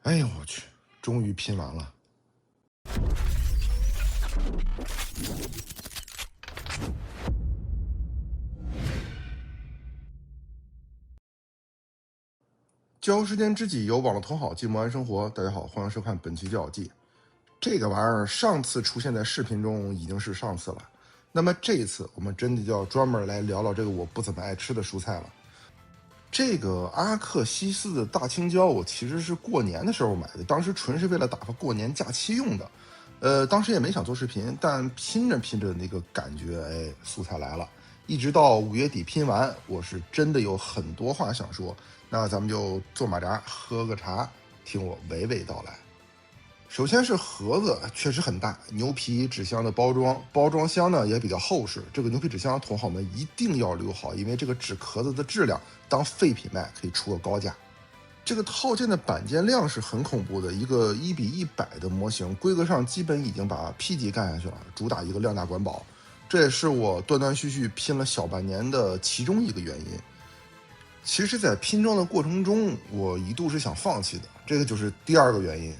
哎呦我去，终于拼完了。交时间知己，有网络同好，寂寞安生活。大家好，欢迎收看本期教记。这个玩意儿上次出现在视频中已经是上次了，那么这一次我们真的就要专门来聊聊这个我不怎么爱吃的蔬菜了。这个阿克西斯的大青椒，我其实是过年的时候买的，当时纯是为了打发过年假期用的。当时也没想做视频，但拼着拼着那个感觉，素材来了。一直到5月底拼完，我是真的有很多话想说。那咱们就坐马扎，喝个茶，听我娓娓道来。首先是盒子，确实很大，牛皮纸箱的包装箱呢也比较厚实。这个牛皮纸箱同好们一定要留好，因为这个纸壳子的质量当废品卖可以出个高价。这个套件的板件量是很恐怖的，一个1:100的模型，规格上基本已经把 P 级干下去了，主打一个量大管饱。这也是我断断续续拼了小半年的其中一个原因。其实在拼装的过程中，我一度是想放弃的，这个就是第二个原因，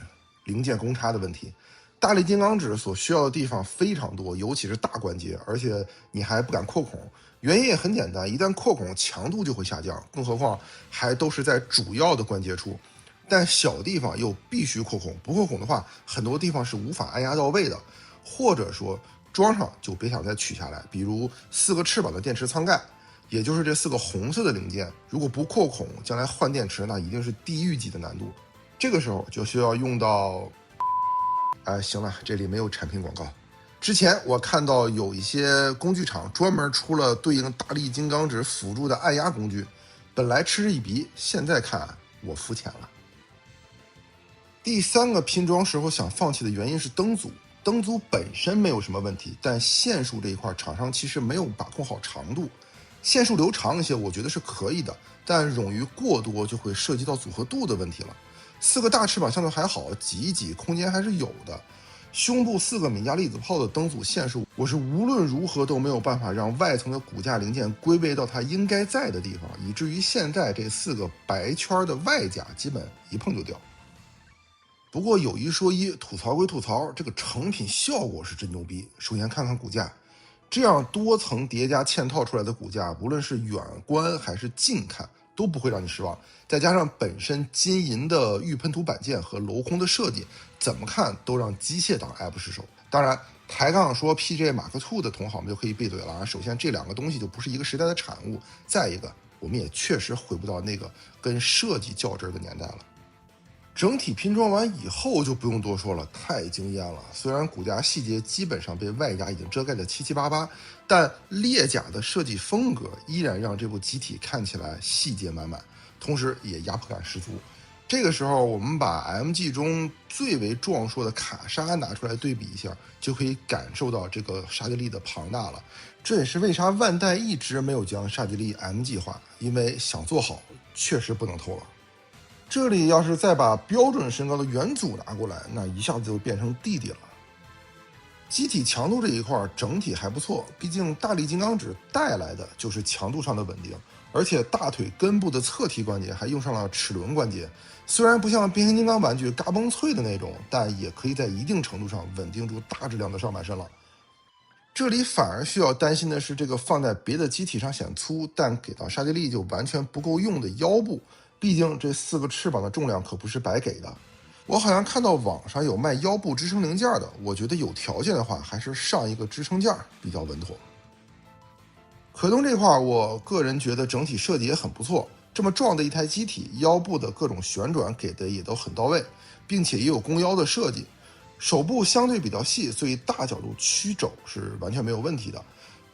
零件公差的问题。大力金刚指所需要的地方非常多，尤其是大关节，而且你还不敢扩孔。原因也很简单，一旦扩孔，强度就会下降，更何况还都是在主要的关节处。但小地方又必须扩孔，不扩孔的话，很多地方是无法按压到位的，或者说装上就别想再取下来。比如4个翅膀的电池舱盖，也就是这4个红色的零件，如果不扩孔，将来换电池那一定是地狱级的难度。这个时候就需要用到，行了，这里没有产品广告。之前我看到有一些工具厂专门出了对应大力金刚指辅助的按压工具，本来嗤之以鼻，现在看我肤浅了。第三个拼装时候想放弃的原因是灯组。灯组本身没有什么问题，但线束这一块厂商其实没有把控好长度。线束留长一些我觉得是可以的，但冗余过多就会涉及到组合度的问题了。4个大翅膀相对还好，挤一挤空间还是有的。胸部4个米加粒子炮的灯组线束，我是无论如何都没有办法让外层的骨架零件归位到它应该在的地方，以至于现在这4个白圈的外甲基本一碰就掉。不过有一说一，吐槽归吐槽，这个成品效果是真牛逼。首先看看骨架，这样多层叠加嵌套出来的骨架，无论是远观还是近看都不会让你失望。再加上本身金银的预喷涂板件和镂空的设计，怎么看都让机械党爱不释手。当然抬杠说 PJ Mark II 的同好们就可以闭嘴了啊！首先这2个东西就不是一个时代的产物，再一个我们也确实回不到那个跟设计较真的年代了。整体拼装完以后就不用多说了，太惊艳了。虽然骨架细节基本上被外甲已经遮盖得七七八八，但裂甲的设计风格依然让这部机体看起来细节满满，同时也压迫感十足。这个时候我们把 MG 中最为壮硕的卡莎拿出来对比一下，就可以感受到这个沙迪利的庞大了。这也是为啥万代一直没有将沙迪利 MG 化，因为想做好确实不能偷懒。这里要是再把标准身高的元祖拿过来，那一下子就变成弟弟了。机体强度这一块整体还不错，毕竟大力金刚指带来的就是强度上的稳定，而且大腿根部的侧踢关节还用上了齿轮关节，虽然不像变形金刚玩具嘎嘣脆的那种，但也可以在一定程度上稳定住大质量的上半身了。这里反而需要担心的是，这个放在别的机体上显粗，但给到沙迪利就完全不够用的腰部。毕竟这4个翅膀的重量可不是白给的。我好像看到网上有卖腰部支撑零件的，我觉得有条件的话还是上一个支撑件比较稳妥。可动这块我个人觉得整体设计也很不错，这么壮的一台机体，腰部的各种旋转给的也都很到位，并且也有弓腰的设计。手部相对比较细，所以大角度曲肘是完全没有问题的。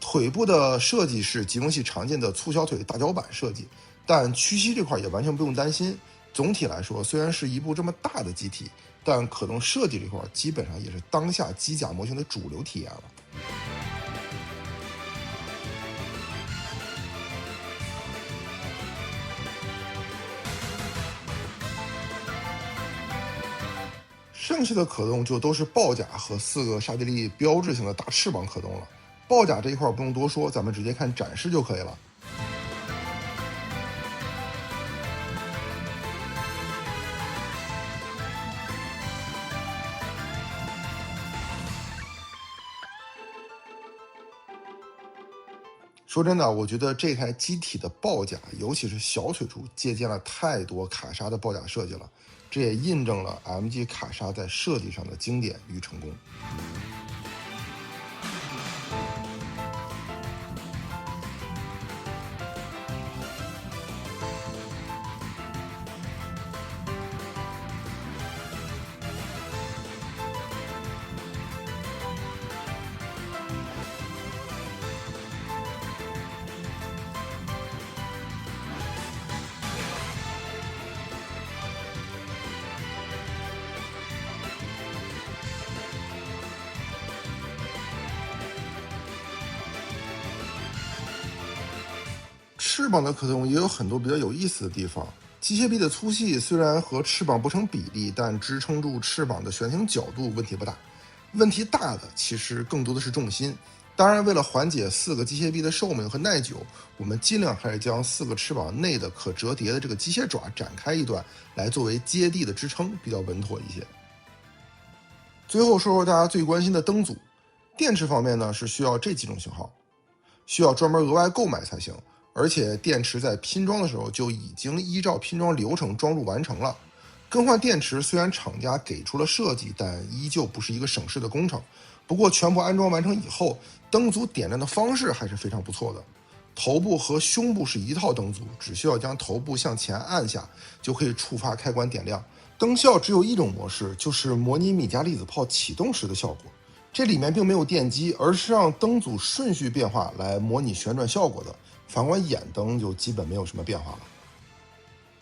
腿部的设计是吉隆系常见的粗小腿大脚板设计，但屈膝这块也完全不用担心。总体来说，虽然是一部这么大的机体，但可动设计这块基本上也是当下机甲模型的主流体验了。剩下的可动就都是豹甲和4个沙迪利标志性的大翅膀可动了。豹甲这一块不用多说，咱们直接看展示就可以了。说真的，我觉得这台机体的报价，尤其是小腿处，借鉴了太多卡莎的报价设计了，这也印证了 MG 卡莎在设计上的经典与成功。翅膀的可动也有很多比较有意思的地方。机械臂的粗细虽然和翅膀不成比例，但支撑住翅膀的悬停角度问题不大。问题大的其实更多的是重心。当然，为了缓解4个机械臂的寿命和耐久，我们尽量还是将4个翅膀内的可折叠的这个机械爪展开一段，来作为接地的支撑，比较稳妥一些。最后说说大家最关心的灯组。电池方面呢，是需要这几种型号，需要专门额外购买才行。而且电池在拼装的时候就已经依照拼装流程装入完成了。更换电池虽然厂家给出了设计，但依旧不是一个省事的工程。不过全部安装完成以后，灯组点亮的方式还是非常不错的。头部和胸部是一套灯组，只需要将头部向前按下，就可以触发开关点亮。灯效只有一种模式，就是模拟米加粒子炮启动时的效果。这里面并没有电机，而是让灯组顺序变化来模拟旋转效果的。反观眼灯就基本没有什么变化了。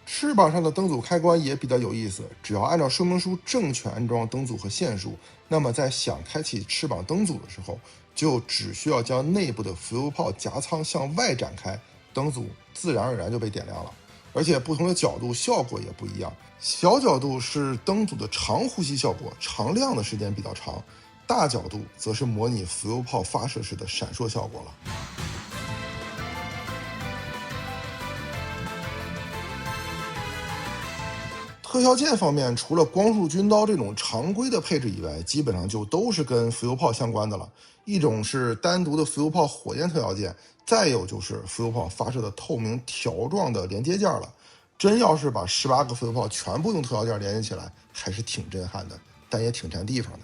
翅膀上的灯组开关也比较有意思，只要按照说明书正确安装灯组和线束，那么在想开启翅膀灯组的时候，就只需要将内部的浮油炮夹舱向外展开，灯组自然而然就被点亮了。而且不同的角度效果也不一样，小角度是灯组的长呼吸效果，长亮的时间比较长，大角度则是模拟浮油炮发射时的闪烁效果了。特效件方面，除了光束军刀这种常规的配置以外，基本上就都是跟浮油炮相关的了。一种是单独的浮油炮火焰特效件，再有就是浮油炮发射的透明条状的连接件了。真要是把18个浮油炮全部用特效件连接起来，还是挺震撼的，但也挺占地方的。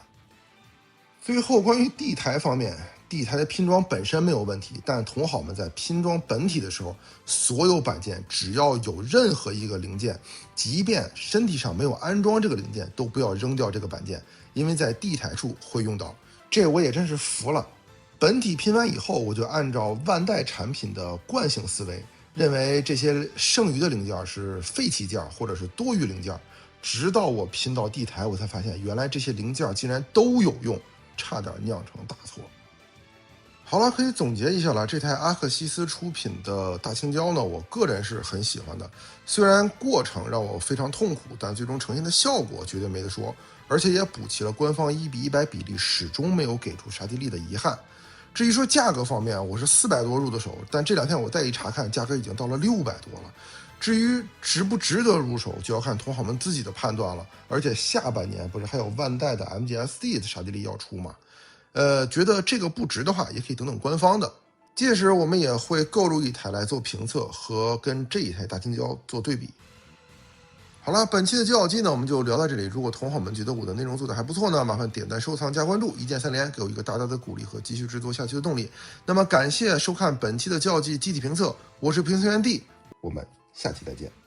最后关于地台方面，地台的拼装本身没有问题，但同好们在拼装本体的时候，所有板件只要有任何一个零件，即便身体上没有安装这个零件，都不要扔掉这个板件，因为在地台处会用到。这我也真是服了。本体拼完以后，我就按照万代产品的惯性思维，认为这些剩余的零件是废弃件或者是多余零件，直到我拼到地台，我才发现原来这些零件竟然都有用，差点酿成大错。好了，可以总结一下了。这台阿克西斯出品的大青椒呢，我个人是很喜欢的。虽然过程让我非常痛苦，但最终呈现的效果绝对没得说，而且也补齐了官方1:100比例始终没有给出沙地利的遗憾。至于说价格方面，我是400多入的手，但这2天我再一查看，价格已经到了600多了。至于值不值得入手，就要看同行们自己的判断了。而且下半年不是还有万代的 MGSD 的沙地利要出吗？觉得这个不值的话，也可以等等官方的。届时我们也会购入一台来做评测，和跟这一台大青椒做对比。好了，本期的教技呢，我们就聊到这里。如果同好们觉得我的内容做得还不错呢，麻烦点赞、收藏、加关注，一键3连，给我一个大大的鼓励和继续制作下去的动力。那么感谢收看本期的教技机体评测，我是评测员 D，我们下期再见。